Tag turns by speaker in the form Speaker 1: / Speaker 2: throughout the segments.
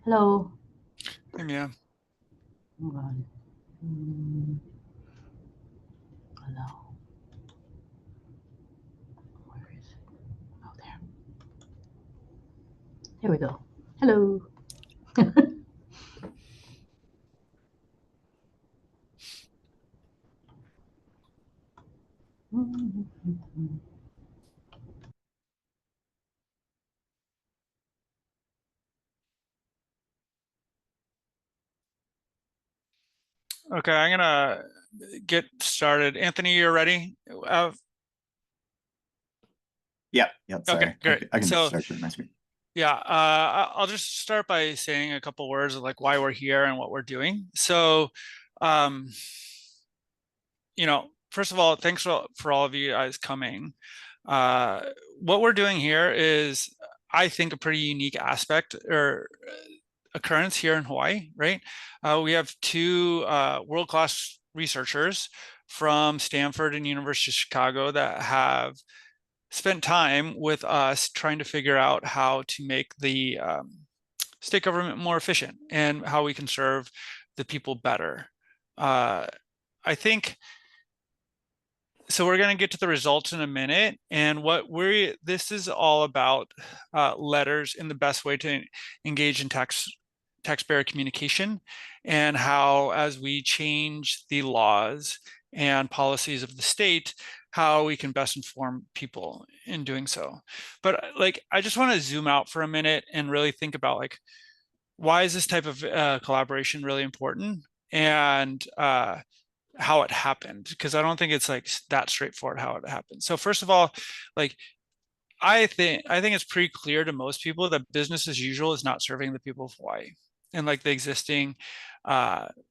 Speaker 1: Hello.
Speaker 2: Yeah.
Speaker 1: Hang on. Hello. Where is it? Oh, there. Here we go. Hello.
Speaker 2: Okay, I'm gonna get started. Anthony, you're ready?
Speaker 3: Yeah,
Speaker 2: Okay,
Speaker 3: sorry.
Speaker 2: great.
Speaker 3: I can
Speaker 2: So
Speaker 3: start sharing my screen.
Speaker 2: yeah, I'll just start by saying a couple words of like why we're here and what we're doing. So, um, first of all, thanks for all of you guys coming. Uh, what we're doing here is, I think, a pretty unique aspect or occurrence here in Hawaii, right? We have two world-class researchers from Stanford and University of Chicago that have spent time with us trying to figure out how to make the state government more efficient and how we can serve the people better. I think so. We're going to get to the results in a minute, and this is all about letters and the best way to engage in taxpayer communication, and how, as we change the laws and policies of the state, how we can best inform people in doing so. But like, I just want to zoom out for a minute and really think about like, why is this type of collaboration really important, and how it happened? Because I don't think it's like that straightforward how it happened. So first of all, like, I think it's pretty clear to most people that business as usual is not serving the people of Hawaii and like the existing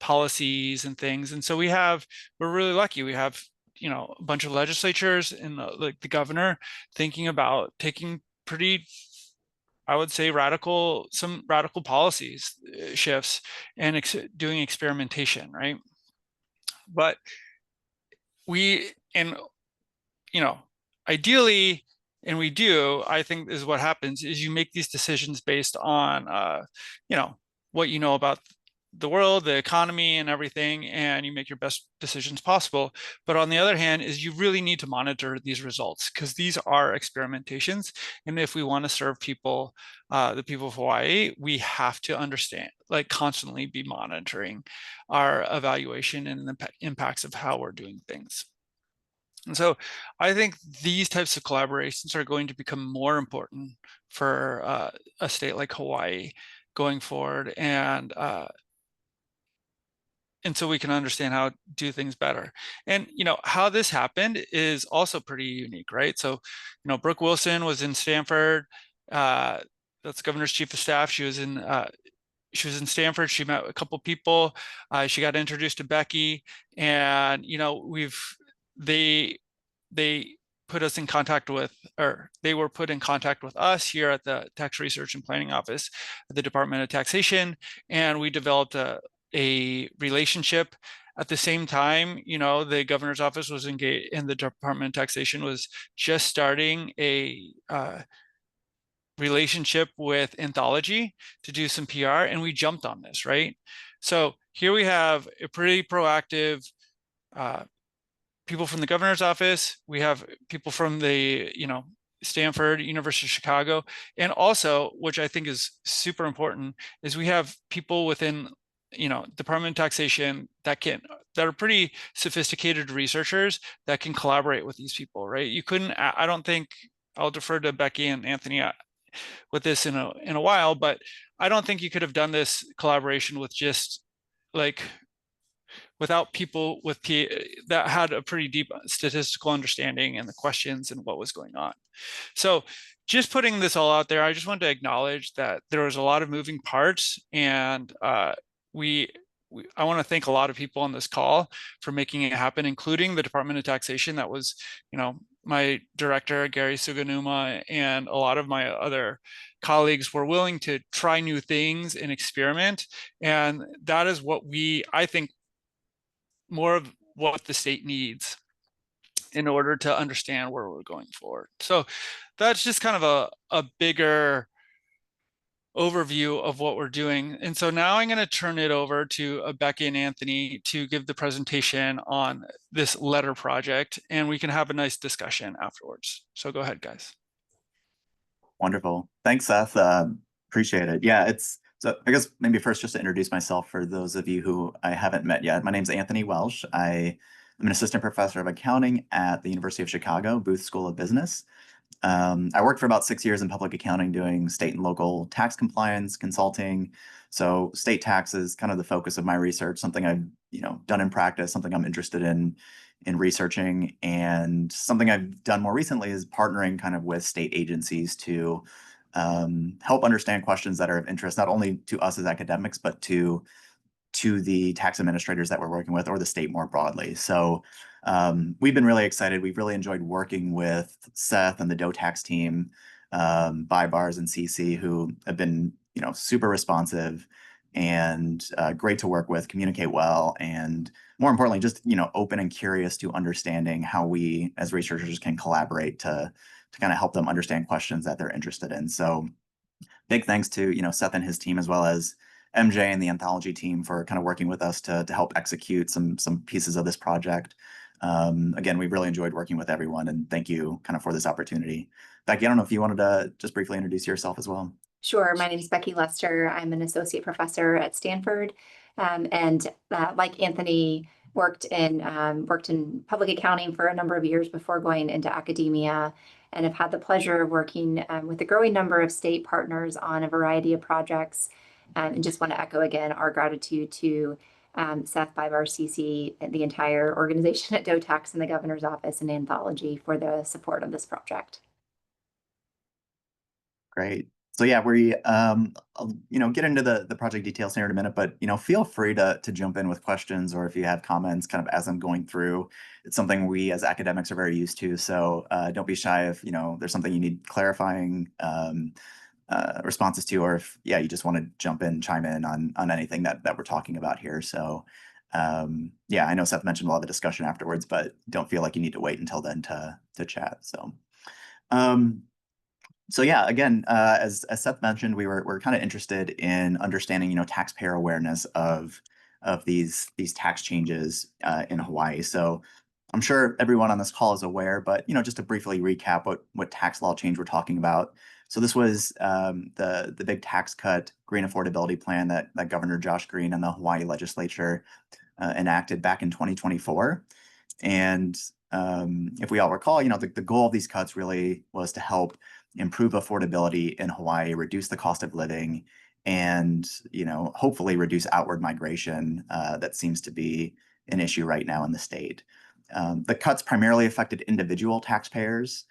Speaker 2: policies and things. And so we're really lucky. We have a bunch of legislatures and like the governor thinking about taking pretty, I would say, some radical policies shifts and doing experimentation, right? But we and you know ideally, and we do, I think, is what happens is you make these decisions based on you know what you know about the world, the economy, and everything, and you make your best decisions possible. But on the other hand, is you really need to monitor these results, because these are experimentations, and if we want to serve people, the people of Hawaii, we have to understand, like, constantly be monitoring our evaluation and the impacts of how we're doing things. And so I think these types of collaborations are going to become more important for a state like Hawaii going forward, and so we can understand how to do things better. And how this happened is also pretty unique, right? So Brooke Wilson was in Stanford. That's governor's chief of staff. She was in Stanford. She met a couple people. She got introduced to Becky, and they they put us in contact with, or they were put in contact with us here at the Tax Research and Planning Office at the Department of Taxation, and we developed a relationship. At the same time, the governor's office was engaged, and the Department of Taxation was just starting a relationship with Anthology to do some PR, and we jumped on this, right? So here we have a pretty proactive people from the governor's office. We have people from the, Stanford, University of Chicago, and also, which I think is super important, is we have people within, Department of Taxation that are pretty sophisticated researchers that can collaborate with these people, right? You couldn't, I don't think, I'll defer to Becky and Anthony with this in a while, but I don't think you could have done this collaboration with just like without people that had a pretty deep statistical understanding and the questions and what was going on. So just putting this all out there, I just wanted to acknowledge that there was a lot of moving parts, and I want to thank a lot of people on this call for making it happen, including the Department of Taxation. That was, my director, Gary Suganuma, and a lot of my other colleagues were willing to try new things and experiment. And that is I think, more of what the state needs in order to understand where we're going forward. So that's just kind of a bigger overview of what we're doing. And so now I'm going to turn it over to Becky and Anthony to give the presentation on this letter project, and we can have a nice discussion afterwards. So go ahead, guys.
Speaker 3: Wonderful. Thanks, Seth. Appreciate it. Yeah, so I guess maybe first just to introduce myself for those of you who I haven't met yet. My name's Anthony Welsh. I'm an assistant professor of accounting at the University of Chicago, Booth School of Business. I worked for about 6 years in public accounting doing state and local tax compliance consulting. So state tax is kind of the focus of my research, something I've done in practice, something I'm interested in researching, and something I've done more recently is partnering kind of with state agencies to help understand questions that are of interest not only to us as academics, but to the tax administrators that we're working with or the state more broadly. So we've been really excited. We've really enjoyed working with Seth and the DoTax team, Bars and CC, who have been super responsive and great to work with, communicate well, and more importantly, just open and curious to understanding how we as researchers can collaborate to kind of help them understand questions that they're interested in. So big thanks to Seth and his team, as well as MJ and the anthology team for kind of working with us to help execute some pieces of this project. Again, we've really enjoyed working with everyone, and thank you kind of for this opportunity. Becky, I don't know if you wanted to just briefly introduce yourself as well.
Speaker 4: Sure. My name is Becky Lester. I'm an associate professor at Stanford, and like Anthony, worked in public accounting for a number of years before going into academia, and have had the pleasure of working with a growing number of state partners on a variety of projects. And just want to echo again our gratitude to Seth, Bibar, CC, and the entire organization at DoTax and the governor's office and Anthology for the support of this project.
Speaker 3: Great. So yeah, we I'll, get into the project details here in a minute, but feel free to jump in with questions, or if you have comments kind of as I'm going through. It's something we as academics are very used to, so don't be shy if there's something you need clarifying responses to, or if you just want to jump in, chime in on anything that we're talking about here. So yeah, I know Seth mentioned we'll have a discussion afterwards, but don't feel like you need to wait until then to chat. So yeah, again, as Seth mentioned, we're kind of interested in understanding, taxpayer awareness of these tax changes in Hawaii. So I'm sure everyone on this call is aware, but just to briefly recap what tax law change we're talking about. So this was the big tax cut green affordability plan that Governor Josh Green and the Hawaii legislature enacted back in 2024. And if we all recall, the goal of these cuts really was to help improve affordability in Hawaii, reduce the cost of living, and hopefully reduce outward migration that seems to be an issue right now in the state. The cuts primarily affected individual taxpayers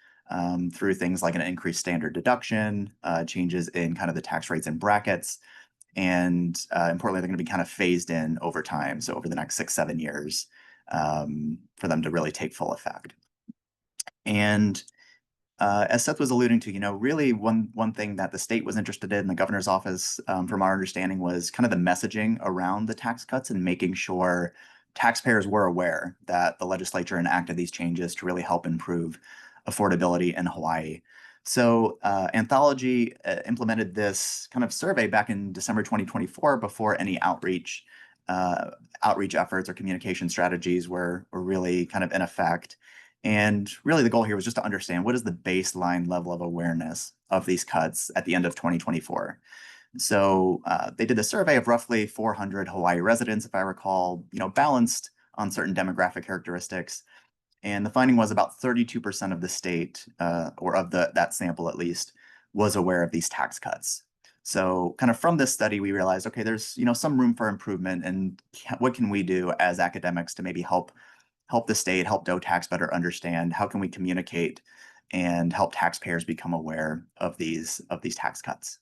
Speaker 3: through things like an increased standard deduction, changes in kind of the tax rates and brackets, and importantly, they're going to be kind of phased in over time, so over the next 6-7 years, for them to really take full effect. And as Seth was alluding to, really one thing that the state was interested in, the governor's office, from our understanding, was kind of the messaging around the tax cuts and making sure taxpayers were aware that the legislature enacted these changes to really help improve affordability in Hawaii. So Anthology implemented this kind of survey back in December 2024 before any outreach efforts or communication strategies were really kind of in effect. And really the goal here was just to understand what is the baseline level of awareness of these cuts at the end of 2024. So they did a survey of roughly 400 Hawaii residents, if I recall, balanced on certain demographic characteristics. And the finding was about 32% of the state, or of that sample at least, was aware of these tax cuts. So kind of from this study, we realized, okay, there's some room for improvement, and what can we do as academics to maybe help the state, help DoTax better understand how can we communicate and help taxpayers become aware of these tax cuts.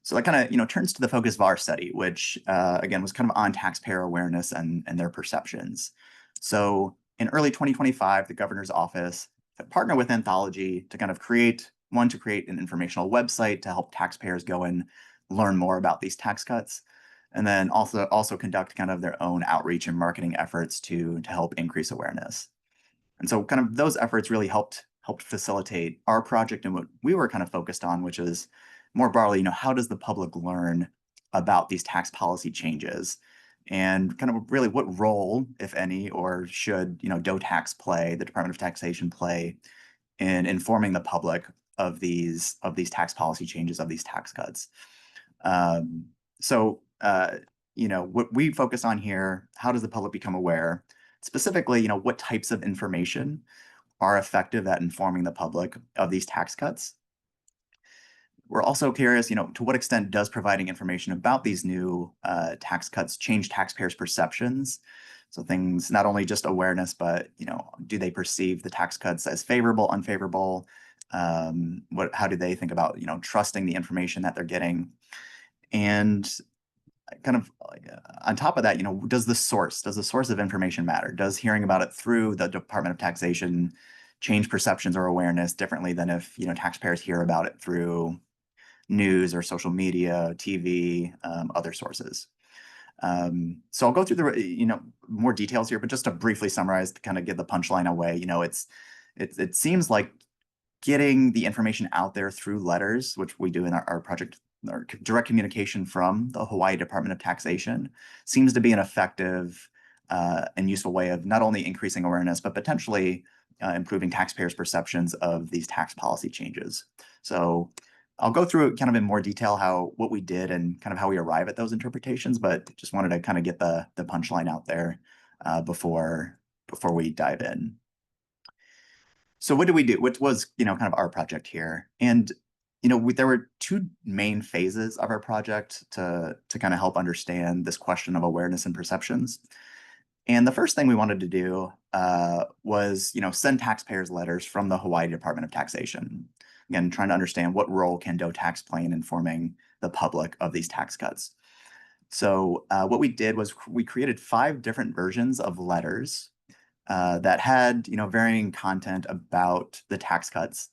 Speaker 3: So that kind of turns to the focus of our study, which again was kind of on taxpayer awareness and their perceptions. So in early 2025, the governor's office partnered with Anthology to kind of create an informational website to help taxpayers go and learn more about these tax cuts, and then also conduct kind of their own outreach and marketing efforts to help increase awareness. And so kind of those efforts really helped facilitate our project and what we were kind of focused on, which is more broadly, how does the public learn about these tax policy changes? And kind of really what role, if any, or should, DOTAX play, the Department of Taxation play in informing the public of these tax policy changes, of these tax cuts? So, what we focus on here, how does the public become aware? Specifically, what types of information are effective at informing the public of these tax cuts? We're also curious, to what extent does providing information about these new tax cuts change taxpayers' perceptions? So things, not only just awareness, but, do they perceive the tax cuts as favorable, unfavorable? How do they think about, trusting the information that they're getting? And kind of on top of that, does the source of information matter? Does hearing about it through the Department of Taxation change perceptions or awareness differently than if, taxpayers hear about it through news or social media, TV, other sources? So I'll go through the more details here, but just to briefly summarize, to kind of give the punchline away, it seems like getting the information out there through letters, which we do in our project, our direct communication from the Hawaii Department of Taxation, seems to be an effective and useful way of not only increasing awareness, but potentially improving taxpayers' perceptions of these tax policy changes. So I'll go through it kind of in more detail what we did and kind of how we arrive at those interpretations, but just wanted to kind of get the punchline out there before we dive in. So what did we do? What was, kind of our project here? And, there were two main phases of our project to kind of help understand this question of awareness and perceptions. And the first thing we wanted to do was, send taxpayers letters from the Hawaii Department of Taxation. Again, trying to understand what role can DOTAX play in informing the public of these tax cuts. So what we did was we created 5 different versions of letters that had, varying content about the tax cuts.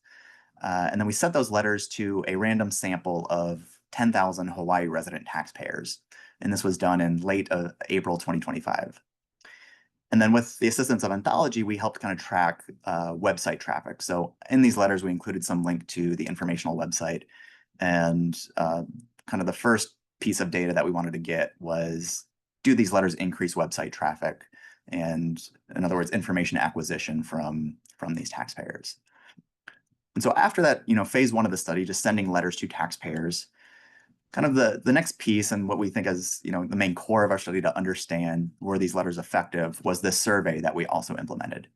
Speaker 3: And then we sent those letters to a random sample of 10,000 Hawaii resident taxpayers. And this was done in late April 2025. And then with the assistance of Anthology, we helped kind of track website traffic. So in these letters, we included some link to the informational website. And kind of the first piece of data that we wanted to get was, do these letters increase website traffic? And in other words, information acquisition from these taxpayers. And so after that, phase 1 of the study, just sending letters to taxpayers, kind of the next piece and what we think is, the main core of our study to understand were these letters effective was this survey that we also implemented.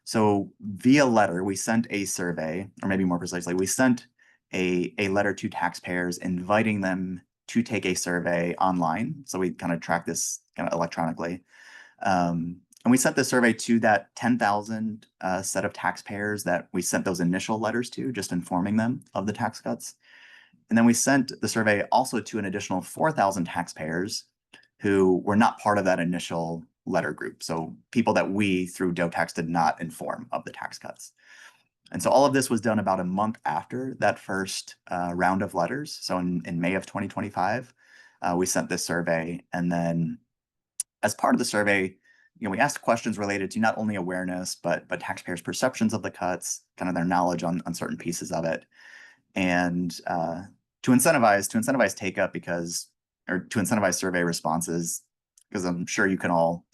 Speaker 3: So via letter, we sent a survey, or maybe more precisely, we sent a letter to taxpayers inviting them to take a survey online. So we kind of track this kind of electronically. And we sent the survey to that 10,000 set of taxpayers that we sent those initial letters to, just informing them of the tax cuts. And then we sent the survey also to an additional 4,000 taxpayers who were not part of that initial letter group. So people that we, through DOTAX, did not inform of the tax cuts. And so all of this was done about a month after that first round of letters. So in May of 2025, we sent this survey. And then as part of the survey, we asked questions related to not only awareness, but taxpayers' perceptions of the cuts, kind of their knowledge on certain pieces of it. And to incentivize take up, or to incentivize survey responses, because I'm sure you can all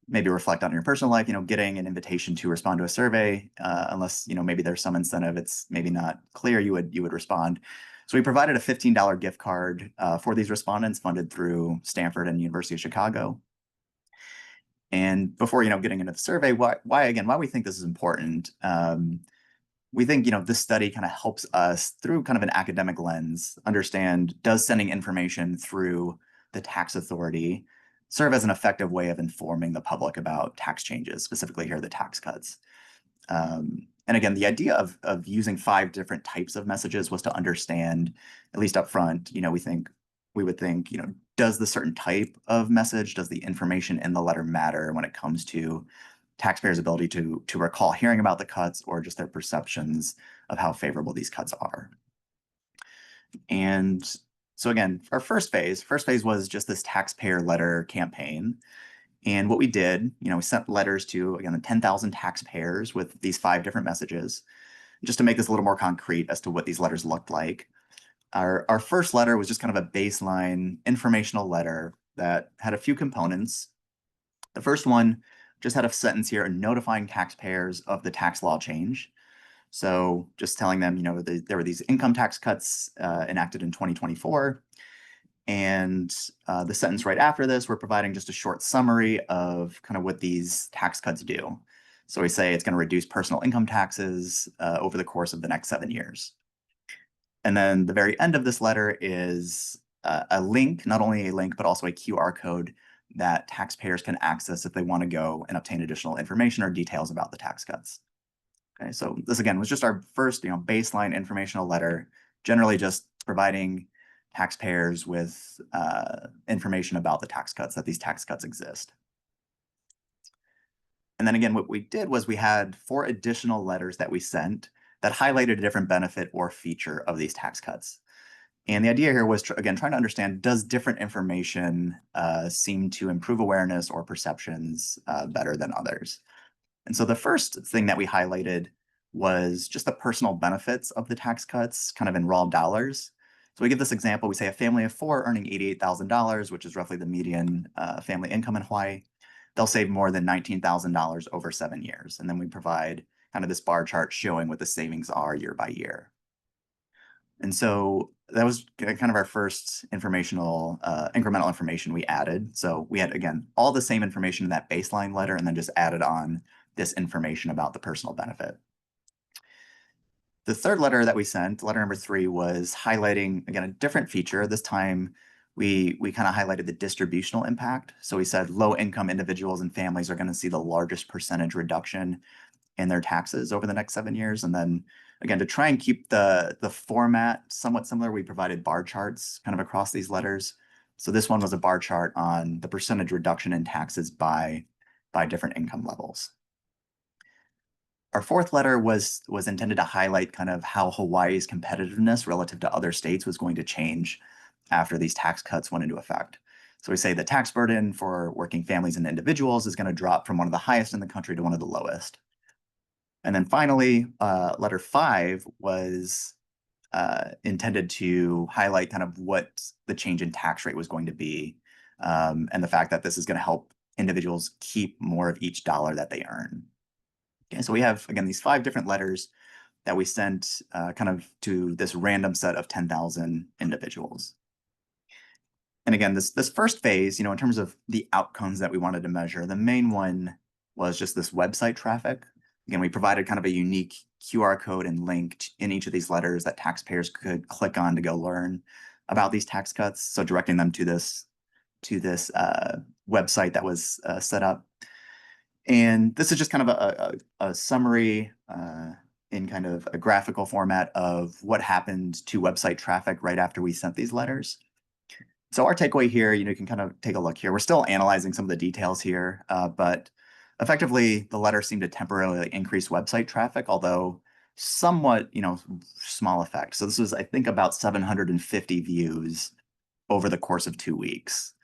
Speaker 3: maybe reflect on your personal life, getting an invitation to respond to a survey, unless, maybe there's some incentive, it's maybe not clear, you would respond. So we provided a $15 gift card for these respondents funded through Stanford and University of Chicago. And before, getting into the survey, why we think this is important, we think, this study kind of helps us through kind of an academic lens understand, does sending information through the tax authority serve as an effective way of informing the public about tax changes, specifically here, the tax cuts? And again, the idea of using 5 different types of messages was to understand, at least up front, we would think, does the certain type of message, does the information in the letter matter when it comes to taxpayers' ability to recall hearing about the cuts or just their perceptions of how favorable these cuts are? And so again, our first phase was just this taxpayer letter campaign. And what we did, we sent letters to, again, the 10,000 taxpayers with these 5 different messages. Just to make this a little more concrete as to what these letters looked like, Our first letter was just kind of a baseline informational letter that had a few components. The first one just had a sentence here notifying taxpayers of the tax law change. So just telling them, there were these income tax cuts enacted in 2024. And the sentence right after this, we're providing just a short summary of kind of what these tax cuts do. So we say it's going to reduce personal income taxes over the course of the next 7 years. And then the very end of this letter is a link, not only a link, but also a QR code that taxpayers can access if they want to go and obtain additional information or details about the tax cuts. Okay, so this again was just our first, baseline informational letter, generally just providing taxpayers with information about the tax cuts, that these tax cuts exist. And then again, what we did was we had 4 additional letters that we sent that highlighted a different benefit or feature of these tax cuts. And the idea here was, again, trying to understand, does different information seem to improve awareness or perceptions better than others? And so the first thing that we highlighted was just the personal benefits of the tax cuts, kind of in raw dollars. So we give this example, we say a family of 4 earning $88,000, which is roughly the median family income in Hawaii, they'll save more than $19,000 over 7 years. And then we provide kind of this bar chart showing what the savings are year by year. And so that was kind of our first informational, incremental information we added. So we had, again, all the same information in that baseline letter and then just added on this information about the personal benefit. The third letter that we sent, letter number 3, was highlighting, again, a different feature. This time we kind of highlighted the distributional impact. So we said low-income individuals and families are going to see the largest percentage reduction in their taxes over the next 7 years. And then again, to try and keep the format somewhat similar, we provided bar charts kind of across these letters. So this one was a bar chart on the percentage reduction in taxes by different income levels. Our fourth letter was intended to highlight kind of how Hawaii's competitiveness relative to other states was going to change after these tax cuts went into effect. So we say the tax burden for working families and individuals is going to drop from one of the highest in the country to one of the lowest. And then finally, letter 5 was intended to highlight kind of what the change in tax rate was going to be, and the fact that this is going to help individuals keep more of each dollar that they earn. Okay, so we have, again, these 5 different letters that we sent kind of to this random set of 10,000 individuals. And again, this first phase, in terms of the outcomes that we wanted to measure, the main one was just this website traffic. Again, we provided kind of a unique QR code and link in each of these letters that taxpayers could click on to go learn about these tax cuts. So directing them to this website that was set up. And this is just kind of a summary in kind of a graphical format of what happened to website traffic right after we sent these letters. So our takeaway here, you can kind of take a look here. We're still analyzing some of the details here, but effectively, the letter seemed to temporarily increase website traffic, although somewhat, small effect. So this was, I think, about 750 views over the course of 2 weeks.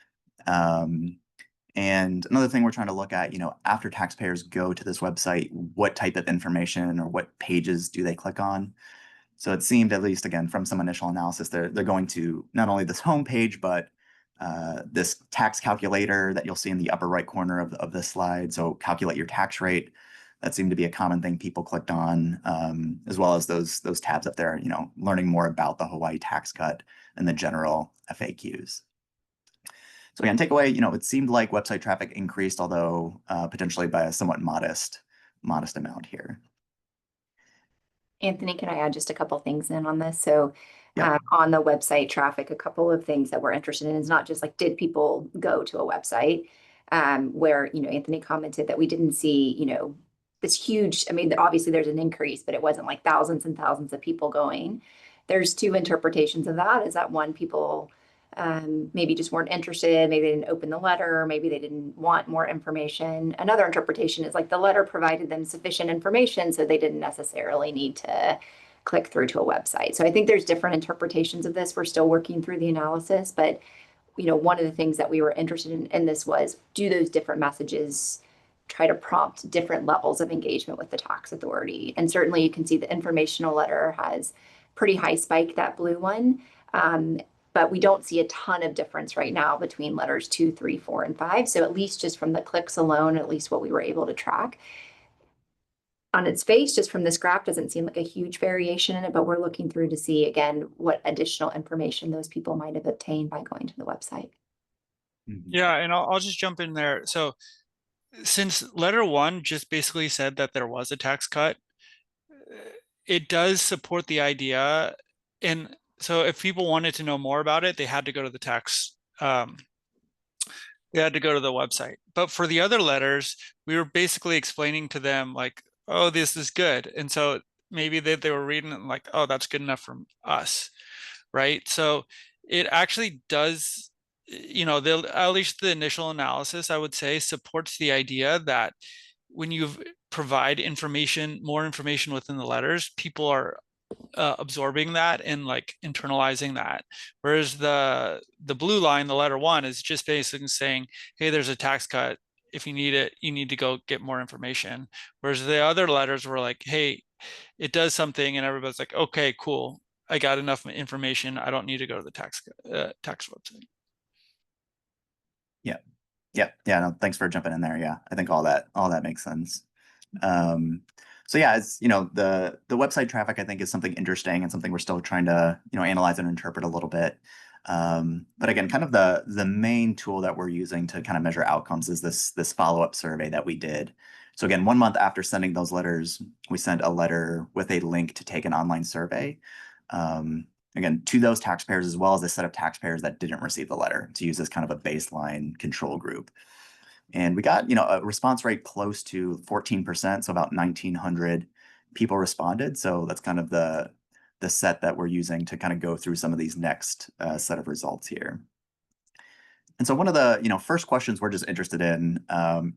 Speaker 3: And another thing we're trying to look at, after taxpayers go to this website, what type of information or what pages do they click on? So it seemed, at least, again, from some initial analysis, they're going to not only this homepage, but this tax calculator that you'll see in the upper right corner of this slide. So calculate your tax rate. That seemed to be a common thing people clicked on, as well as those tabs up there, learning more about the Hawaii tax cut and the general FAQs. So again, takeaway, it seemed like website traffic increased, although potentially by a somewhat modest amount here.
Speaker 4: Anthony, can I add just a couple things in on this? So
Speaker 3: Yeah.
Speaker 4: on the website traffic, a couple of things that we're interested in is not just like, did people go to a website? Where, Anthony commented that we didn't see, this huge, obviously there's an increase, but it wasn't like thousands and thousands of people going. There's 2 interpretations of that. Is that one, people maybe just weren't interested, maybe they didn't open the letter, maybe they didn't want more information. Another interpretation is like the letter provided them sufficient information, so they didn't necessarily need to click through to a website. So I think there's different interpretations of this. We're still working through the analysis, but one of the things that we were interested in this was, do those different messages try to prompt different levels of engagement with the tax authority? And certainly you can see the informational letter has pretty high spike, that blue one. But we don't see a ton of difference right now between letters 2, 3, 4, and 5. So at least just from the clicks alone, at least what we were able to track. On its face, just from this graph, doesn't seem like a huge variation in it, but we're looking through to see, again, what additional information those people might have obtained by going to the website.
Speaker 2: Yeah, and I'll just jump in there. So since letter 1 just basically said that there was a tax cut, it does support the idea. And so if people wanted to know more about it, they had to go to the tax, they had to go to the website. But for the other letters, we were basically explaining to them like, oh, this is good. And so maybe they were reading it and like, oh, that's good enough from us, right? So it actually does, you know, at least the initial analysis, I would say, supports the idea that when you provide information, more information within the letters, people are absorbing that and like internalizing that. Whereas the blue line, the letter 1, is just basically saying, hey, there's a tax cut. If you need it, you need to go get more information. Whereas the other letters were like, hey, it does something, and everybody's like, okay, cool, I got enough information, I don't need to go to the tax website.
Speaker 3: Yeah, no, thanks for jumping in there. Yeah, I think all that makes sense. So yeah, as you know, the website traffic, I think, is something interesting and something we're still trying to, you know, analyze and interpret a little bit. But again, kind of the main tool that we're using to kind of measure outcomes is this follow-up survey that we did. So again, 1 month after sending those letters, we sent a letter with a link to take an online survey. Again, to those taxpayers, as well as a set of taxpayers that didn't receive the letter, to use as kind of a baseline control group. And we got, you know, a response rate close to 14%, so about 1,900 people responded. So that's kind of the set that we're using to kind of go through some of these next set of results here. And so one of the, you know, first questions we're just interested in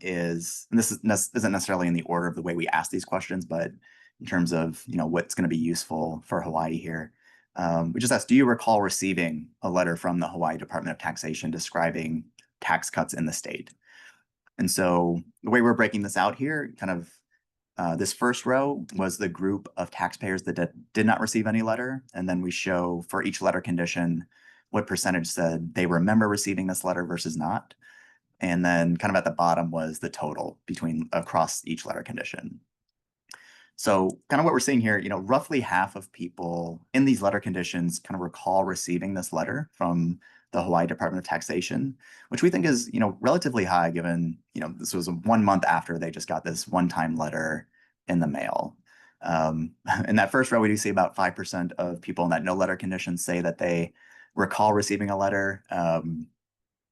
Speaker 3: is, and this isn't necessarily in the order of the way we ask these questions, but in terms of, you know, what's going to be useful for Hawaii here. We just asked, do you recall receiving a letter from the Hawaii Department of Taxation describing tax cuts in the state? And so the way we're breaking this out here, kind of this first row was the group of taxpayers that did not receive any letter. And then we show for each letter condition what percentage said they remember receiving this letter versus not. And then kind of at the bottom was the total across each letter condition. So kind of what we're seeing here, you know, roughly half of people in these letter conditions kind of recall receiving this letter from the Hawaii Department of Taxation, which we think is, you know, relatively high given, you know, this was 1 month after they just got this one-time letter in the mail. In that first row, we do see about 5% of people in that no letter condition say that they recall receiving a letter.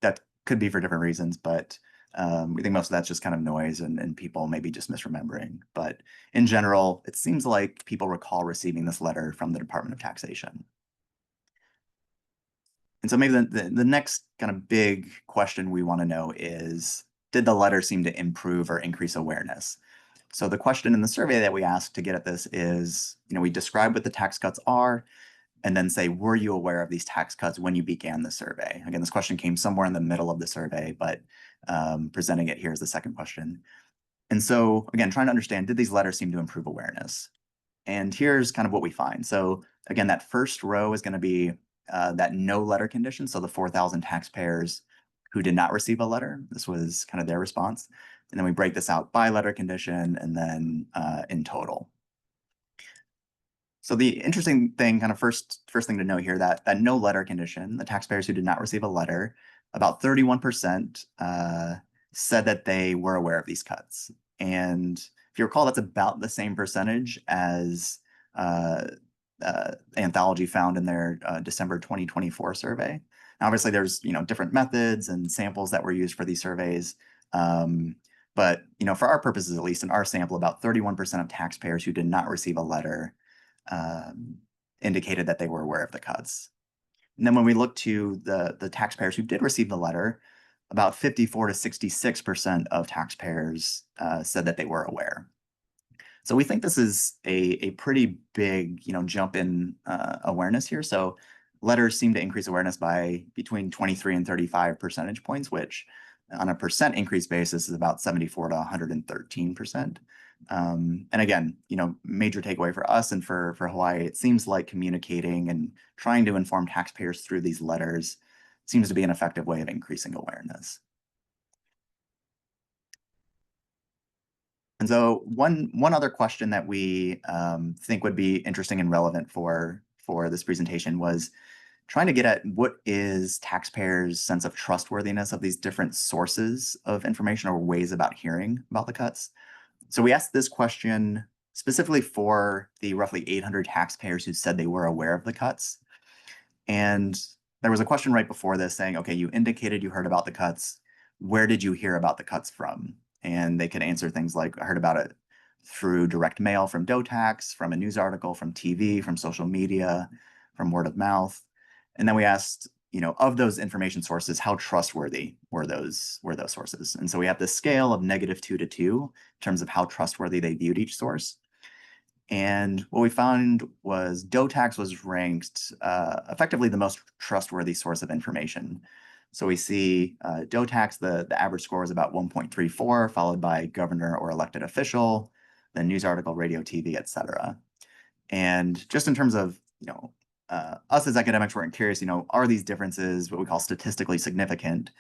Speaker 3: That could be for different reasons, but we think most of that's just kind of noise and people maybe just misremembering. But in general, it seems like people recall receiving this letter from the Department of Taxation. And so maybe the next kind of big question we want to know is, did the letter seem to improve or increase awareness? So the question in the survey that we asked to get at this is, you know, we describe what the tax cuts are, and then say, were you aware of these tax cuts when you began the survey? Again, this question came somewhere in the middle of the survey, but presenting it here is the second question. And so again, trying to understand, did these letters seem to improve awareness? And here's kind of what we find. So again, that first row is going to be that no letter condition. So the 4,000 taxpayers who did not receive a letter, this was kind of their response. And then we break this out by letter condition and then in total. So the interesting thing, kind of first thing to note here, that no letter condition, the taxpayers who did not receive a letter, about 31% said that they were aware of these cuts. And if you recall, that's about the same percentage as Anthology found in their December 2024 survey. Now, obviously, there's, you know, different methods and samples that were used for these surveys. But, you know, for our purposes, at least in our sample, about 31% of taxpayers who did not receive a letter indicated that they were aware of the cuts. And then when we look to the taxpayers who did receive the letter, about 54 to 66% of taxpayers said that they were aware. So we think this is a pretty big, you know, jump in awareness here. So letters seem to increase awareness by between 23 and 35 percentage points, which on a percent increase basis is about 74 to 113%. And again, major takeaway for us and for Hawaii, it seems like communicating and trying to inform taxpayers through these letters seems to be an effective way of increasing awareness. And so one other question that we think would be interesting and relevant for this presentation was trying to get at what is taxpayers' sense of trustworthiness of these different sources of information or ways about hearing about the cuts. So we asked this question specifically for the roughly 800 taxpayers who said they were aware of the cuts. And there was a question right before this saying, okay, you indicated you heard about the cuts. Where did you hear about the cuts from? And they could answer things like, I heard about it through direct mail from DoTax, from a news article, from TV, from social media, from word of mouth. And then we asked, of those information sources, how trustworthy were those sources? And so we have this scale of -2 to 2 in terms of how trustworthy they viewed each source. And what we found was DoTax was ranked effectively the most trustworthy source of information. So we see DoTax, the average score was about 1.34, followed by governor or elected official, then news article, radio, TV, et cetera. And just in terms of, us as academics, we're curious, are these differences what we call statistically significant?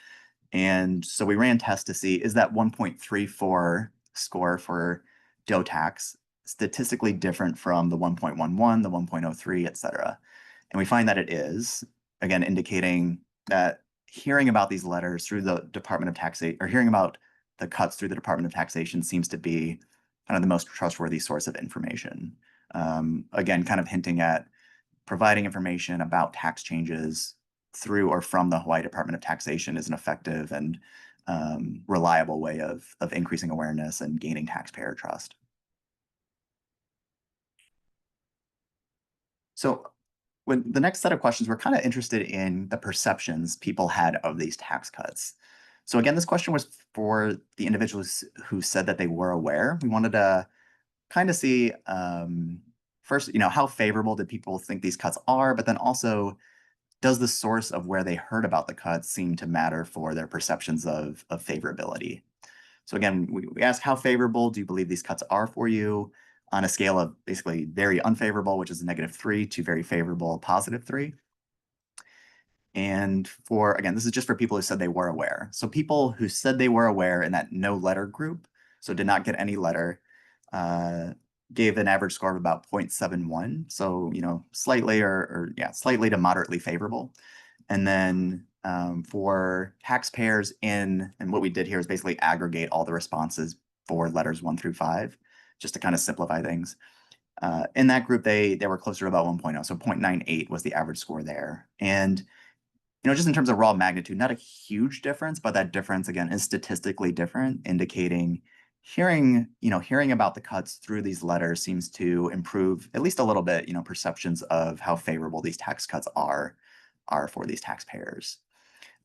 Speaker 3: And so we ran tests to see, is that 1.34 score for DoTax statistically different from the 1.11, the 1.03, et cetera? And we find that it is, again, indicating that hearing about these letters through the Department of Taxation, or hearing about the cuts through the Department of Taxation seems to be kind of the most trustworthy source of information. Again, kind of hinting at providing information about tax changes through or from the Hawaii Department of Taxation is an effective and reliable way of increasing awareness and gaining taxpayer trust. So with the next set of questions, we're kind of interested in the perceptions people had of these tax cuts. So again, this question was for the individuals who said that they were aware. We wanted to kind of see first, how favorable did people think these cuts are, but then also, does the source of where they heard about the cuts seem to matter for their perceptions of favorability? So again, we ask, how favorable do you believe these cuts are for you on a scale of basically very unfavorable, which is a -3, to very favorable, +3. And again, this is just for people who said they were aware. So people who said they were aware in that no letter group, so did not get any letter, gave an average score of about 0.71. So, slightly slightly to moderately favorable. And then for taxpayers and what we did here is basically aggregate all the responses for letters 1 through 5, just to kind of simplify things. In that group, they were closer to about 1.0. So 0.98 was the average score there. And just in terms of raw magnitude, not a huge difference, but that difference, again, is statistically different, indicating hearing about the cuts through these letters seems to improve at least a little bit, perceptions of how favorable these tax cuts are for these taxpayers.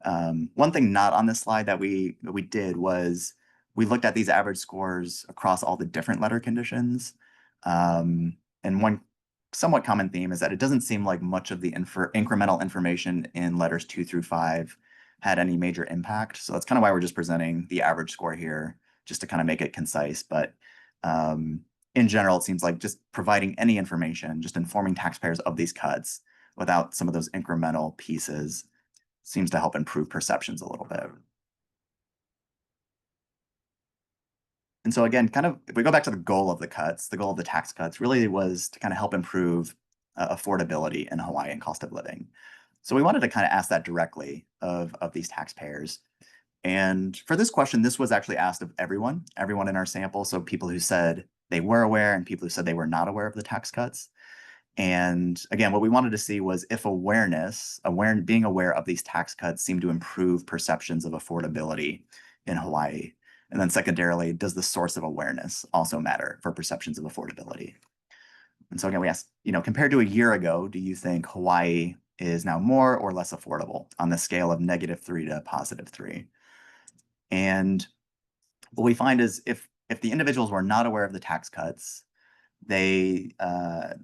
Speaker 3: One thing not on this slide that we did was we looked at these average scores across all the different letter conditions. And one somewhat common theme is that it doesn't seem like much of the incremental information in letters 2 through 5 had any major impact. So that's kind of why we're just presenting the average score here, just to kind of make it concise. But in general, it seems like just providing any information, just informing taxpayers of these cuts without some of those incremental pieces seems to help improve perceptions a little bit. And so again, kind of, if we go back to the goal of the cuts, the goal of the tax cuts really was to kind of help improve affordability in Hawaii and cost of living. So we wanted to kind of ask that directly of these taxpayers. And for this question, this was actually asked of everyone in our sample. So people who said they were aware and people who said they were not aware of the tax cuts. And again, what we wanted to see was if being aware of these tax cuts seemed to improve perceptions of affordability in Hawaii. And then secondarily, does the source of awareness also matter for perceptions of affordability? And so again, we asked, compared to a year ago, do you think Hawaii is now more or less affordable on the scale of -3 to +3? And what we find is if the individuals were not aware of the tax cuts, they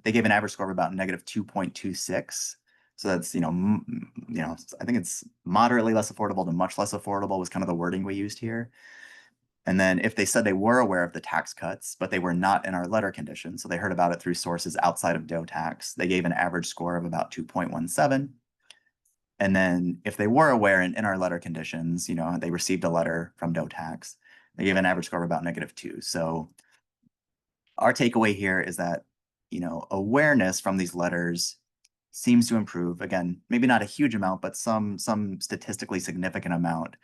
Speaker 3: gave an average score of about -2.26. So that's, I think it's moderately less affordable to much less affordable was kind of the wording we used here. And then if they said they were aware of the tax cuts, but they were not in our letter condition, so they heard about it through sources outside of DOE tax, they gave an average score of about 2.17. And then if they were aware and in our letter conditions, they received a letter from DOE tax, they gave an average score of about -2. So our takeaway here is that, awareness from these letters seems to improve. Again, maybe not a huge amount, but some statistically significant amount.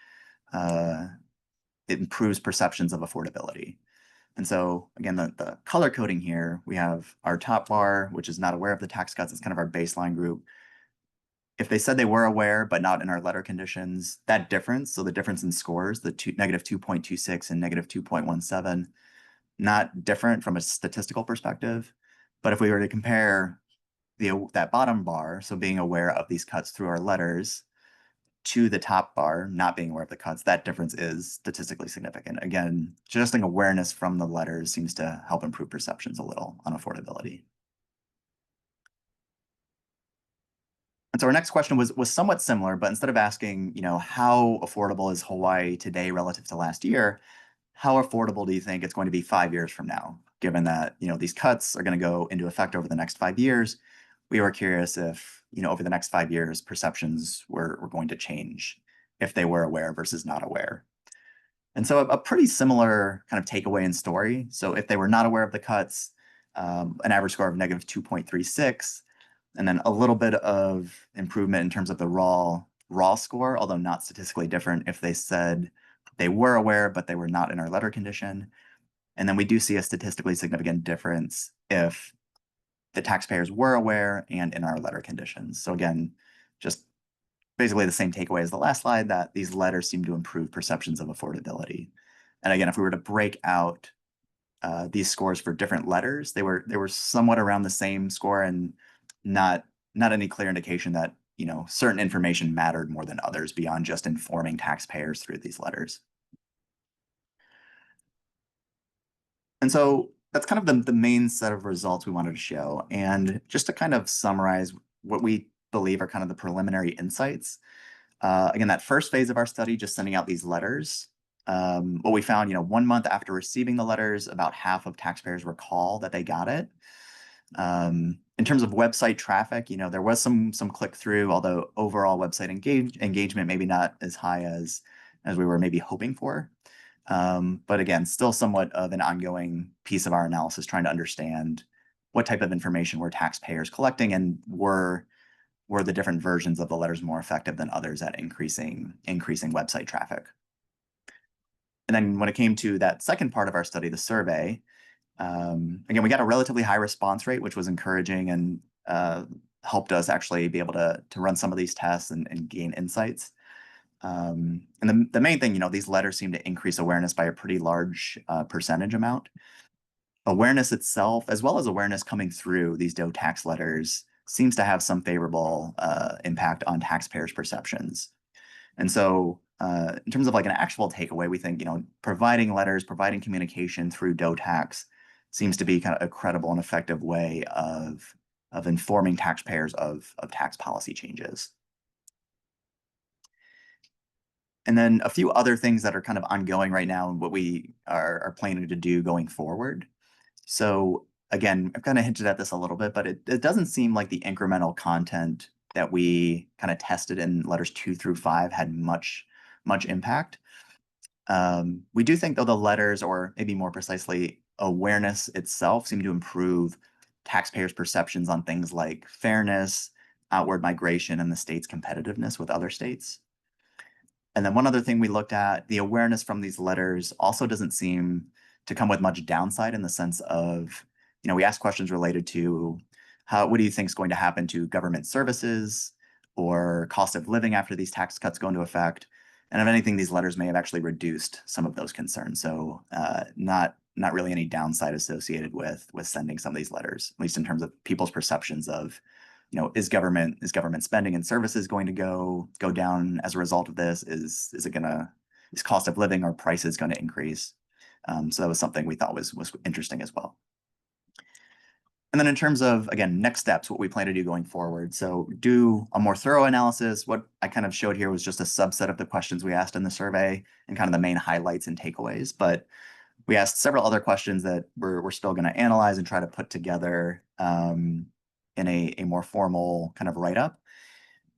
Speaker 3: It improves perceptions of affordability. And so again, the color coding here, we have our top bar, which is not aware of the tax cuts. It's kind of our baseline group. If they said they were aware, but not in our letter conditions, that difference, so the difference in scores, the -2.26 and -2.17, not different from a statistical perspective. But if we were to compare that bottom bar, so being aware of these cuts through our letters, to the top bar, not being aware of the cuts, that difference is statistically significant. Again, just an awareness from the letters seems to help improve perceptions a little on affordability. And so our next question was somewhat similar, but instead of asking, how affordable is Hawaii today relative to last year, how affordable do you think it's going to be 5 years from now, given that, these cuts are going to go into effect over the next 5 years? We were curious if, over the next 5 years, perceptions were going to change if they were aware versus not aware. And so a pretty similar kind of takeaway and story. So if they were not aware of the cuts, an average score of -2.36, and then a little bit of improvement in terms of the raw score, although not statistically different if they said they were aware, but they were not in our letter condition. And then we do see a statistically significant difference if the taxpayers were aware and in our letter conditions. So again, just basically the same takeaway as the last slide, that these letters seem to improve perceptions of affordability. And again, if we were to break out these scores for different letters, they were somewhat around the same score, and not any clear indication that certain information mattered more than others beyond just informing taxpayers through these letters. And so that's kind of the main set of results we wanted to show. And just to kind of summarize what we believe are kind of the preliminary insights. Again, that first phase of our study, just sending out these letters, what we found, 1 month after receiving the letters, about half of taxpayers recall that they got it. In terms of website traffic, there was some click-through, although overall website engagement maybe not as high as we were maybe hoping for. But again, still somewhat of an ongoing piece of our analysis, trying to understand what type of information were taxpayers collecting, and were the different versions of the letters more effective than others at increasing website traffic. And then when it came to that second part of our study, the survey, again, we got a relatively high response rate, which was encouraging and helped us actually be able to run some of these tests and gain insights. And the main thing, these letters seem to increase awareness by a pretty large percentage amount. Awareness itself, as well as awareness coming through these DOE tax letters, seems to have some favorable impact on taxpayers' perceptions. And so in terms of like an actual takeaway, we think, providing letters, providing communication through DOE tax seems to be kind of a credible and effective way of informing taxpayers of tax policy changes. And then a few other things that are kind of ongoing right now and what we are planning to do going forward. So again, I've kind of hinted at this a little bit, but it doesn't seem like the incremental content that we kind of tested in letters 2 through 5 had much impact. We do think, though, the letters, or maybe more precisely, awareness itself, seem to improve taxpayers' perceptions on things like fairness, outward migration, and the state's competitiveness with other states. And then one other thing we looked at, the awareness from these letters also doesn't seem to come with much downside, in the sense of, we asked questions related to what do you think is going to happen to government services or cost of living after these tax cuts go into effect? And if anything, these letters may have actually reduced some of those concerns. So not really any downside associated with sending some of these letters, at least in terms of people's perceptions of, is government spending and services going to go down as a result of this? Is cost of living or prices going to increase? So that was something we thought was interesting as well. And then in terms of, again, next steps, what we plan to do going forward. So do a more thorough analysis. What I kind of showed here was just a subset of the questions we asked in the survey and kind of the main highlights and takeaways. But we asked several other questions that we're still going to analyze and try to put together in a more formal kind of write-up.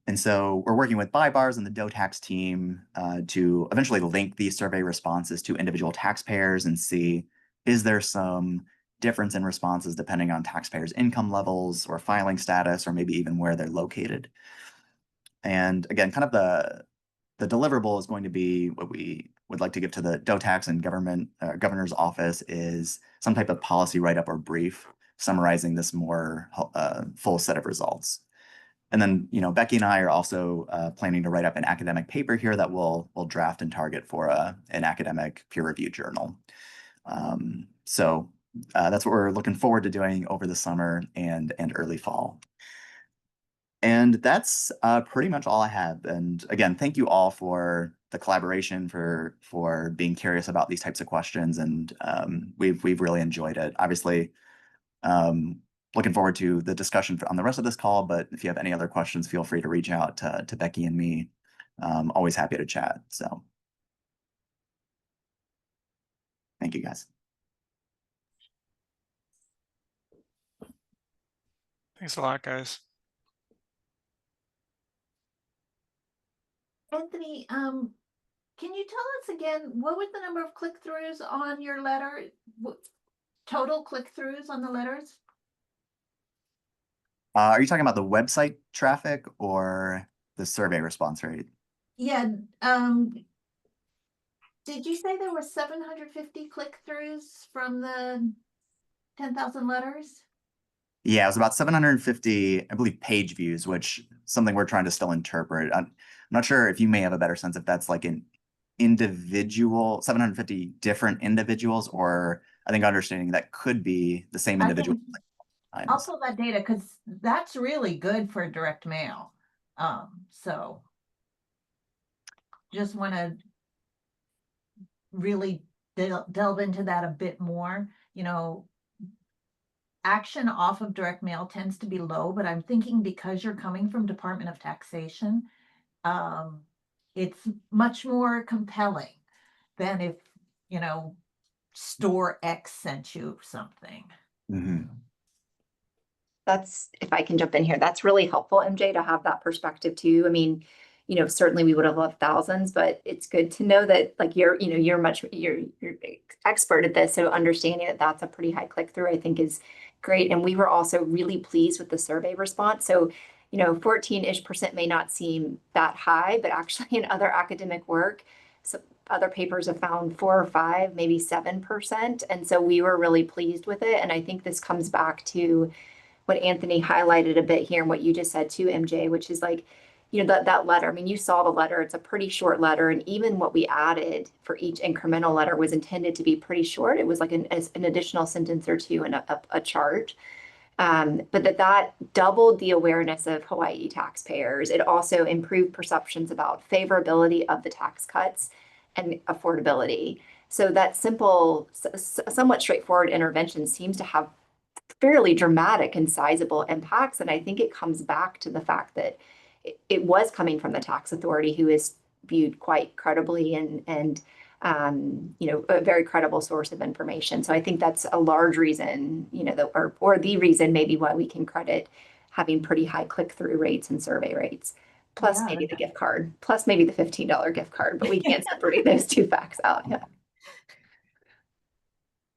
Speaker 3: And so we're working with ByBars and the DoTax team to eventually link these survey responses to individual taxpayers and see, is there some difference in responses depending on taxpayers' income levels or filing status, or maybe even where they're located. And again, kind of the deliverable is going to be what we would like to give to the DoTax and governor's office is some type of policy write-up or brief summarizing this more full set of results. And then, Becky and I are also planning to write up an academic paper here that we'll draft and target for an academic peer-reviewed journal. So that's what we're looking forward to doing over the summer and early fall. And that's pretty much all I have. And again, thank you all for the collaboration, for being curious about these types of questions. And we've really enjoyed it. Obviously, looking forward to the discussion on the rest of this call. But if you have any other questions, feel free to reach out to Becky and me. Always happy to chat. So thank you, guys.
Speaker 2: Thanks a lot, guys.
Speaker 5: Anthony, can you tell us again, what was the number of click-throughs on your letter? Total click-throughs on the letters?
Speaker 3: Are you talking about the website traffic or the survey response rate?
Speaker 5: Yeah. Did you say there were 750 click-throughs from the 10,000 letters?
Speaker 3: Yeah, it was about 750, I believe, page views, which something we're trying to still interpret. I'm not sure if you may have a better sense if that's like an individual, 750 different individuals, or I think understanding that could be the same individual.
Speaker 5: I'll pull that data because that's really good for direct mail. So just want to really delve into that a bit more. Action off of direct mail tends to be low, but I'm thinking because you're coming from Department of Taxation, it's much more compelling than if, store X sent you something.
Speaker 3: Mm-hmm.
Speaker 4: That's, if I can jump in here, that's really helpful, MJ, to have that perspective too. I mean, certainly we would have loved thousands, but it's good to know that like you're expert at this. So understanding that that's a pretty high click through, I think is great. And we were also really pleased with the survey response. So, 14-ish% may not seem that high, but actually in other academic work, so other papers have found 4 or 5, maybe 7%. And so we were really pleased with it. And I think this comes back to what Anthony highlighted a bit here and what you just said too, MJ, which is like, that letter. I mean, you saw the letter, it's a pretty short letter. And even what we added for each incremental letter was intended to be pretty short. It was like an additional sentence or two in a chart. But that doubled the awareness of Hawaii taxpayers. It also improved perceptions about favorability of the tax cuts and affordability. So that simple, somewhat straightforward intervention seems to have fairly dramatic and sizable impacts. And I think it comes back to the fact that it was coming from the tax authority, who is viewed quite credibly and a very credible source of information. So I think that's a large reason, or the reason maybe why we can credit having pretty high click-through rates and survey rates, plus maybe the gift card, plus maybe the $15 gift card, but we can't separate those two facts out. Yeah.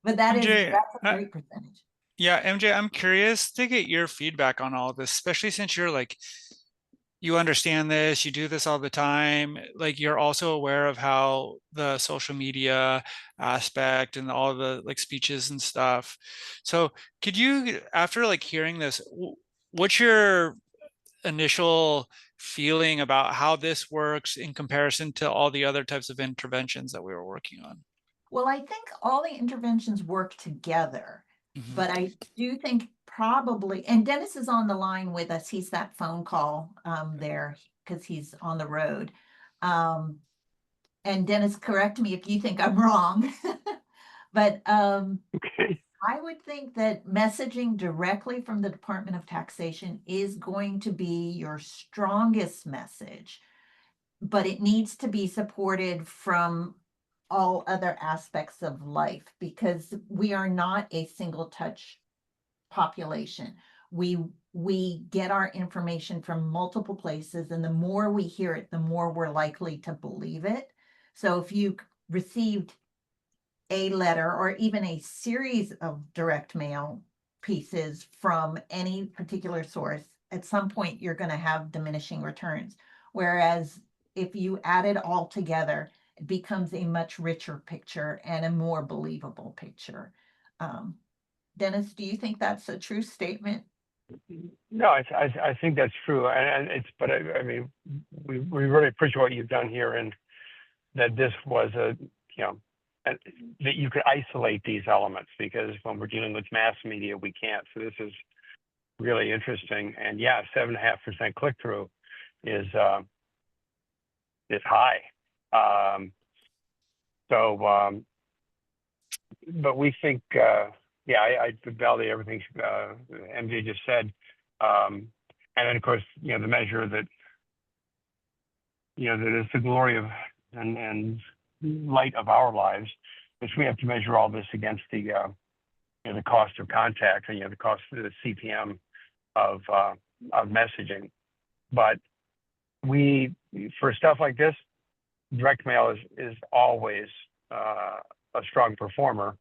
Speaker 5: But that's a great percentage.
Speaker 2: Yeah, MJ, I'm curious to get your feedback on all of this, especially since you're like, you understand this, you do this all the time, like you're also aware of how the social media aspect and all the like speeches and stuff. So could you, after like hearing this, what's your initial feeling about how this works in comparison to all the other types of interventions that we were working on?
Speaker 5: Well, I think all the interventions work together, but I do think probably, and Dennis is on the line with us. He's that phone call there because he's on the road. And Dennis, correct me if you think I'm wrong, but
Speaker 6: okay.
Speaker 5: I would think that messaging directly from the Department of Taxation is going to be your strongest message, but it needs to be supported from all other aspects of life because we are not a single touch population. We get our information from multiple places, and the more we hear it, the more we're likely to believe it. So if you received a letter or even a series of direct mail pieces from any particular source, at some point you're going to have diminishing returns. Whereas if you add it all together, it becomes a much richer picture and a more believable picture. Dennis, do you think that's a true statement?
Speaker 6: No, I think that's true, and it's. But I mean, we really appreciate what you've done here, and that this was a and that you could isolate these elements, because when we're dealing with mass media, we can't. So this is really interesting, and yeah, 7.5% click through is high. But we think. Yeah, I validate everything MJ just said. And then, of course, the measure that, that is the glory of and light of our lives, which we have to measure all this against the, the cost of contact and, the cost of the CPM of messaging. But for stuff like this, direct mail is always a strong performer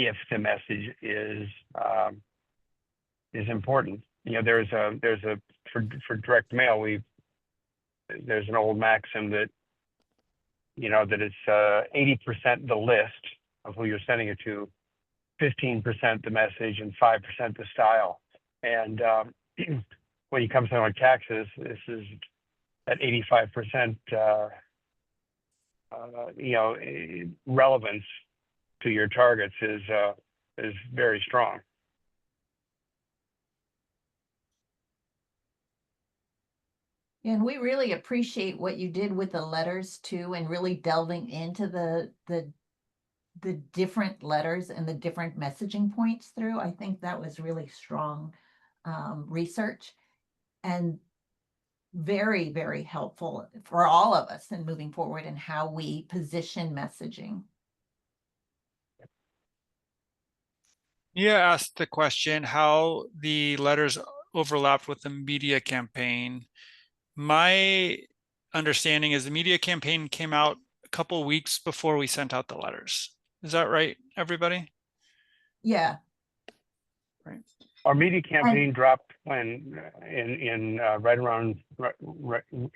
Speaker 6: if the message is important. For direct mail, there's an old maxim that that it's 80% the list of who you're sending it to, 15% the message, and 5% the style. And when you come to something like taxes, this is at 85% relevance to your targets is very strong.
Speaker 5: And we really appreciate what you did with the letters too, and really delving into the different letters and the different messaging points through. I think that was really strong research and very, very helpful for all of us in moving forward and how we position messaging.
Speaker 2: You asked the question how the letters overlapped with the media campaign. My understanding is the media campaign came out a couple weeks before we sent out the letters. Is that right, everybody?
Speaker 5: Yeah.
Speaker 2: Right.
Speaker 6: Our media campaign dropped when in right around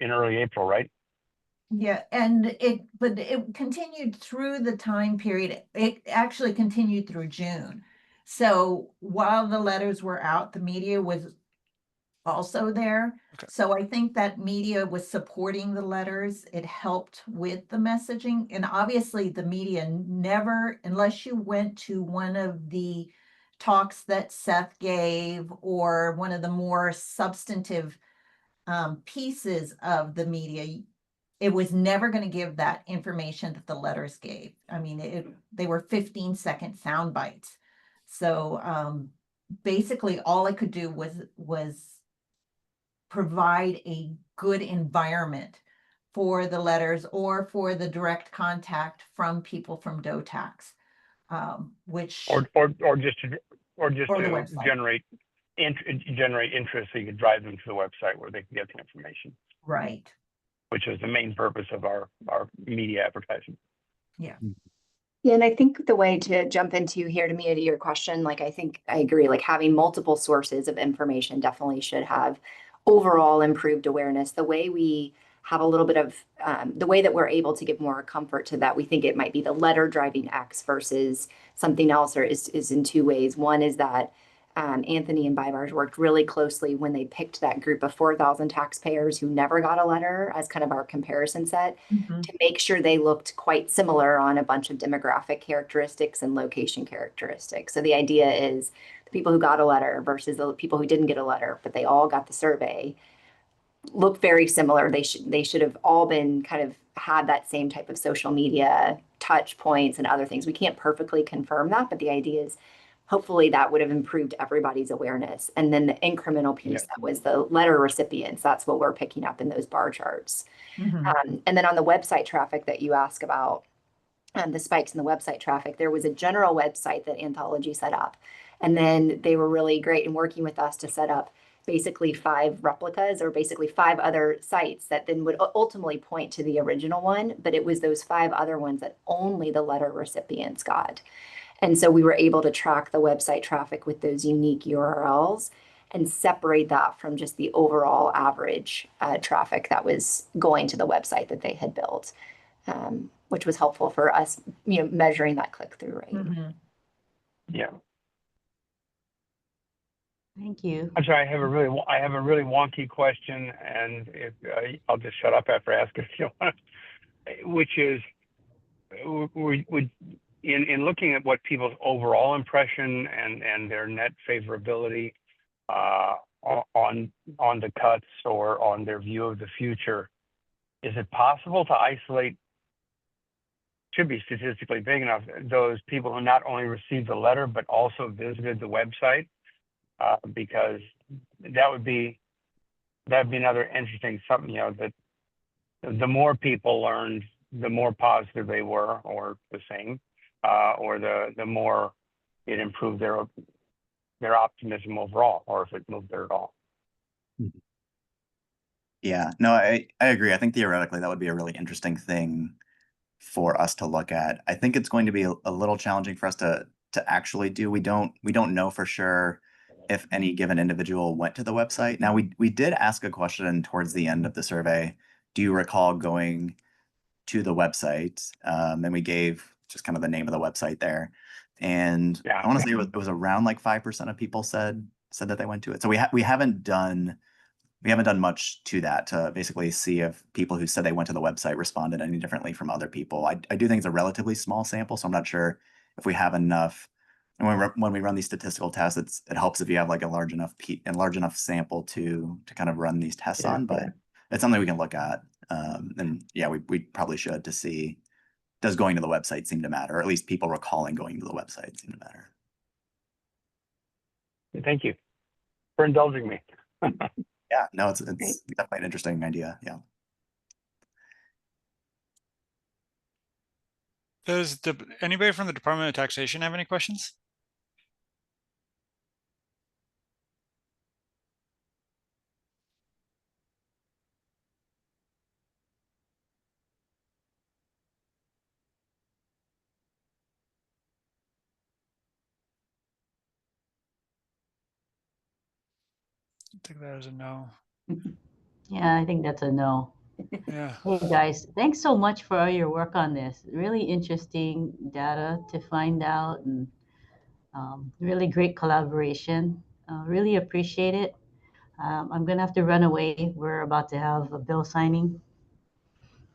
Speaker 6: in early April, right?
Speaker 5: Yeah, and it continued through the time period. It actually continued through June. So while the letters were out, the media was also there.
Speaker 2: Okay.
Speaker 5: So I think that media was supporting the letters. It helped with the messaging. And obviously the media never, unless you went to one of the talks that Seth gave or one of the more substantive pieces of the media, it was never going to give that information that the letters gave. I mean, they were 15-second sound bites. So basically all I could do was provide a good environment for the letters or for the direct contact from people from DOTAX, which
Speaker 6: or just to generate interest, so you could drive them to the website where they can get the information.
Speaker 5: Right.
Speaker 6: Which is the main purpose of our media advertising.
Speaker 5: Yeah.
Speaker 4: Yeah, and I think the way to jump into here to me to your question, like I think I agree, like having multiple sources of information definitely should have overall improved awareness. The way we have a little bit of the way that we're able to give more comfort to that, we think it might be the letter driving X versus something else, or is in two ways. One is that Anthony and Bybars worked really closely when they picked that group of 4,000 taxpayers who never got a letter as kind of our comparison set to make sure they looked quite similar on a bunch of demographic characteristics and location characteristics. So the idea is the people who got a letter versus the people who didn't get a letter, but they all got the survey, look very similar. They should have all been kind of had that same type of social media touch points and other things. We can't perfectly confirm that, but the idea is hopefully that would have improved everybody's awareness. And then the incremental piece, that was the letter recipients. That's what we're picking up in those bar charts. And then on the website traffic that you ask about, the spikes in the website traffic, there was a general website that Anthology set up. And then they were really great in working with us to set up basically 5 replicas, or basically 5 other sites that then would ultimately point to the original one. But it was those 5 other ones that only the letter recipients got. And so we were able to track the website traffic with those unique URLs and separate that from just the overall average traffic that was going to the website that they had built, which was helpful for us, measuring that click-through rate.
Speaker 6: Yeah.
Speaker 1: Thank you.
Speaker 6: I'm sorry, I have a really wonky question, and I'll just shut up after I ask it if you want. Which is, in looking at what people's overall impression and their net favorability on the cuts or on their view of the future, is it possible to isolate? Should be statistically big enough, those people who not only received the letter but also visited the website, because that'd be another interesting something, that the more people learned, the more positive they were, or the same, or the more it improved their optimism overall, or if it moved there at all.
Speaker 3: Yeah, no, I agree. I think theoretically that would be a really interesting thing for us to look at. I think it's going to be a little challenging for us to actually do. We don't know for sure if any given individual went to the website. Now, we did ask a question towards the end of the survey. Do you recall going to the website? And we gave just kind of the name of the website there. And I want to say it was around like 5% of people said that they went to it. So we haven't done much to that to basically see if people who said they went to the website responded any differently from other people. I do think it's a relatively small sample, so I'm not sure if we have enough. And when we run these statistical tests, it helps if you have like a large enough sample to kind of run these tests on. But it's something we can look at. And yeah, we probably should, to see, does going to the website seem to matter, or at least people recalling going to the website seem to matter.
Speaker 6: Thank you for indulging me.
Speaker 3: Yeah, no, it's definitely an interesting idea. Yeah.
Speaker 2: Does anybody from the Department of Taxation have any questions? I think that is a no.
Speaker 1: Yeah, I think that's a no.
Speaker 2: Yeah.
Speaker 1: Hey guys, thanks so much for all your work on this. Really interesting data to find out, and really great collaboration. Really appreciate it. I'm gonna have to run away. We're about to have a bill signing,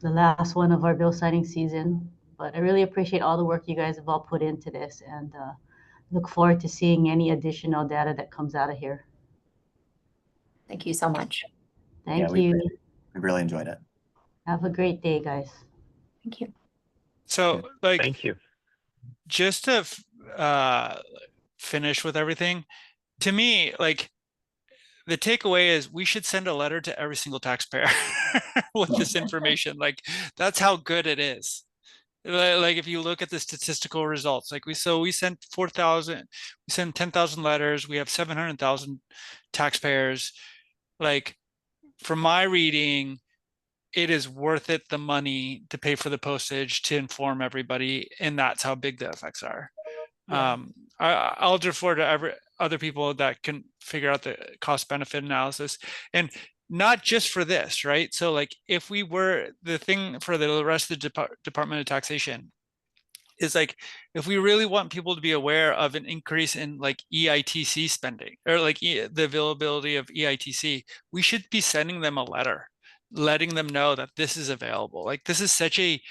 Speaker 1: the last one of our bill signing season. But I really appreciate all the work you guys have all put into this, and look forward to seeing any additional data that comes out of here.
Speaker 4: Thank you so much.
Speaker 1: Thank you.
Speaker 3: We really enjoyed it.
Speaker 1: Have a great day, guys.
Speaker 4: Thank you.
Speaker 2: So, like,
Speaker 6: Thank you.
Speaker 2: just to finish with everything, to me, like, the takeaway is we should send a letter to every single taxpayer with this information. Like, that's how good it is. Like, if you look at the statistical results, like we sent 4,000, we sent 10,000 letters, we have 700,000 taxpayers. Like, from my reading, it is worth it, the money to pay for the postage to inform everybody, and that's how big the effects are.
Speaker 5: Yeah.
Speaker 2: I'll defer to other people that can figure out the cost benefit analysis, and not just for this, right? So, like, if we were, the thing for the rest of the Department of Taxation is, like, if we really want people to be aware of an increase in like EITC spending, or like the availability of EITC, we should be sending them a letter letting them know that this is available. Like, this is such a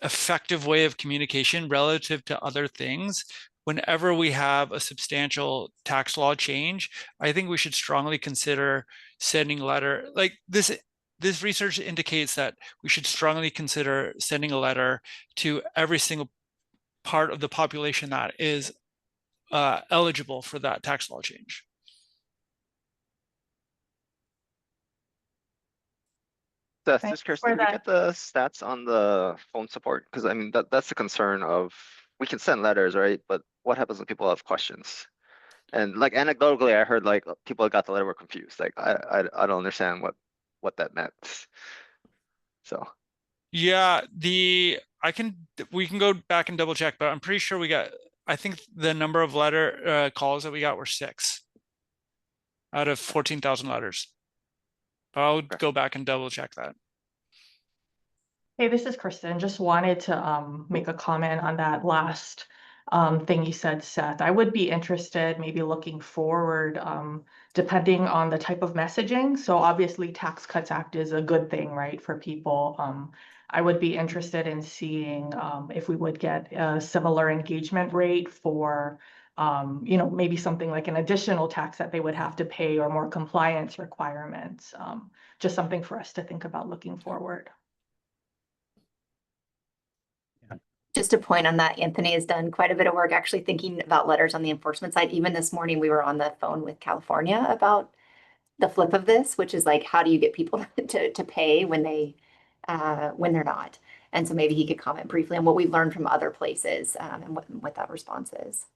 Speaker 2: effective way of communication relative to other things. Whenever we have a substantial tax law change, I think we should strongly consider sending a letter. Like, this research indicates that we should strongly consider sending a letter to every single part of the population that is eligible for that tax law change.
Speaker 7: Seth,
Speaker 8: Thanks
Speaker 7: just curious, did we get the stats on the phone support? Because I mean, that's the concern of, we can send letters, right? But what happens when people have questions? And like anecdotally, I heard like people that got the letter were confused. Like I don't understand what that meant. So
Speaker 2: Yeah, we can go back and double check, but I'm pretty sure we got, I think the number of letter calls that we got were 6 out of 14,000 letters. But I'll go back and double check that.
Speaker 8: Hey, this is Kristen. Just wanted to make a comment on that last thing you said, Seth. I would be interested, maybe looking forward, depending on the type of messaging. So obviously, Tax Cuts Act is a good thing, right, for people. I would be interested in seeing if we would get a similar engagement rate for, maybe something like an additional tax that they would have to pay or more compliance requirements. Just something for us to think about looking forward.
Speaker 4: Just a point on that, Anthony has done quite a bit of work actually thinking about letters on the enforcement side. Even this morning, we were on the phone with California about the flip of this, which is like, how do you get people to pay when they're not? And so maybe he could comment briefly on what we've learned from other places and what that response is.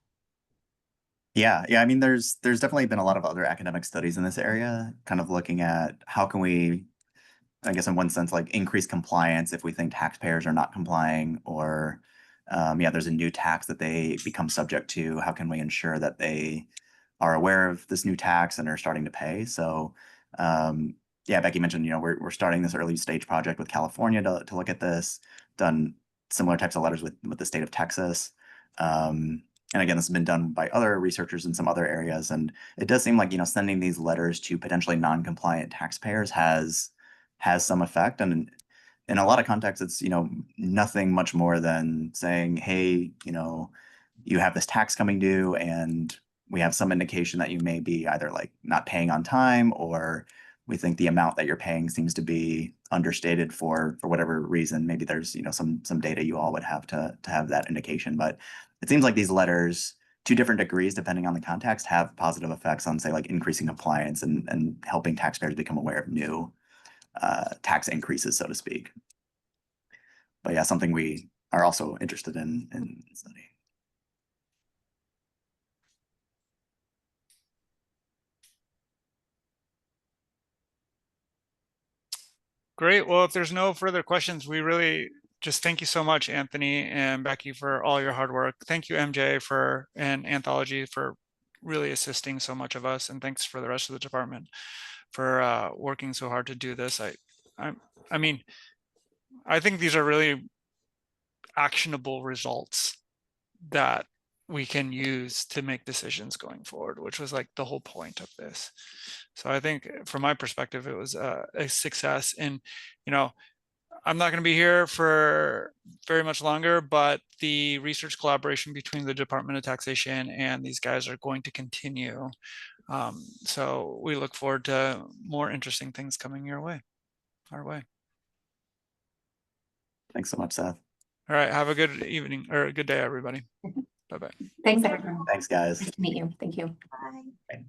Speaker 3: Yeah. I mean, there's definitely been a lot of other academic studies in this area, kind of looking at how can we, I guess in one sense, like increase compliance if we think taxpayers are not complying, or there's a new tax that they become subject to. How can we ensure that they are aware of this new tax and are starting to pay? So Becky mentioned, we're starting this early stage project with California to look at this, done similar types of letters with the state of Texas. And again, this has been done by other researchers in some other areas. And it does seem like, sending these letters to potentially non-compliant taxpayers has some effect. And in a lot of contexts, it's, nothing much more than saying, hey, you have this tax coming due and we have some indication that you may be either like not paying on time, or we think the amount that you're paying seems to be understated for whatever reason. Maybe there's, some data you all would have to have that indication. But it seems like these letters, to different degrees, depending on the context, have positive effects on, say, like increasing compliance and helping taxpayers become aware of new tax increases, so to speak. But yeah, something we are also interested in studying.
Speaker 2: Great. Well, if there's no further questions, we really just thank you so much, Anthony and Becky, for all your hard work. Thank you, MJ, and Anthology for really assisting so much of us, and thanks for the rest of the department for working so hard to do this. I mean, I think these are really actionable results that we can use to make decisions going forward, which was like the whole point of this. So I think from my perspective, it was a success. And, I'm not going to be here for very much longer, but the research collaboration between the Department of Taxation and these guys are going to continue. So we look forward to more interesting things coming our way.
Speaker 3: Thanks so much, Seth.
Speaker 2: All right. Have a good evening or a good day, everybody. Bye-bye.
Speaker 4: Thanks, everyone.
Speaker 3: Thanks, guys.
Speaker 4: Nice to meet you. Thank you.
Speaker 5: Bye.
Speaker 3: Bye.